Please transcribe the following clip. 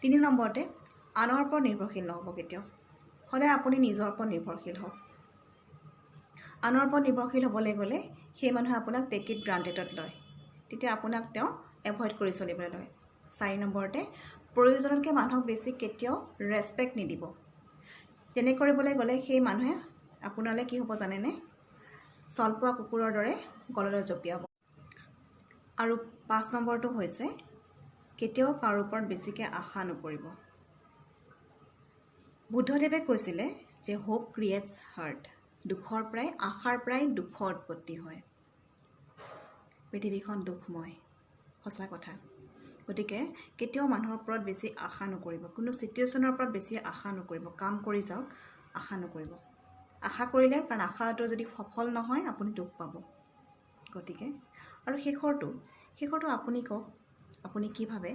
তিনি নম্বৰতে আনৰ ওপৰত নিৰ্ভৰশীল নহ'ব কেতিয়াও সদায় আপুনি নিজৰ ওপৰত নিৰ্ভৰশীল হওক আনৰ ওপৰত নিৰ্ভৰশীল হ'বলৈ গ'লে সেই মানুহে আপোনাক টেক ইট গ্ৰাণ্টেডত লয় তেতিয়া আপোনাক তেওঁ এভইড কৰি চলিবলৈ লয় 4 নম্বৰতে প্ৰয়োজনতকৈ মানুহক বেছি কেতিয়াও ৰেছপেক্ট নিদিব তেনে কৰিবলৈ গ'লে সেই মানুহে আপোনালৈ কি হ'ব জানেনে চলপোৱা কুকুৰৰ দৰে গললৈ জঁপিয়াব আৰু 5 নম্বৰটো হৈছে কেতিয়াও কাৰো ওপৰত বেছিকৈ আশা নকৰিব বুদ্ধদেৱে কৈছিলে যে হোপ ক্ৰিয়েটছ হাৰ্ট আশাৰ পৰাই দুখৰ উৎপত্তি হয় পৃথিৱীখন দুখময় সঁচা কথা গতিকে কেতিয়াও মানুহৰ ওপৰত বেছি আশা নকৰিব কোনো চিটুৱেশ্যনৰ ওপৰত বেছি আশা নকৰিব কাম কৰি যাওক আশা নকৰিব আশা কৰিলে কাৰণ আশাটো যদি সফল নহয় আপুনি দুখ পাব গতিকে আৰু শেষৰটো আপুনি কওক আপুনি কি ভাবে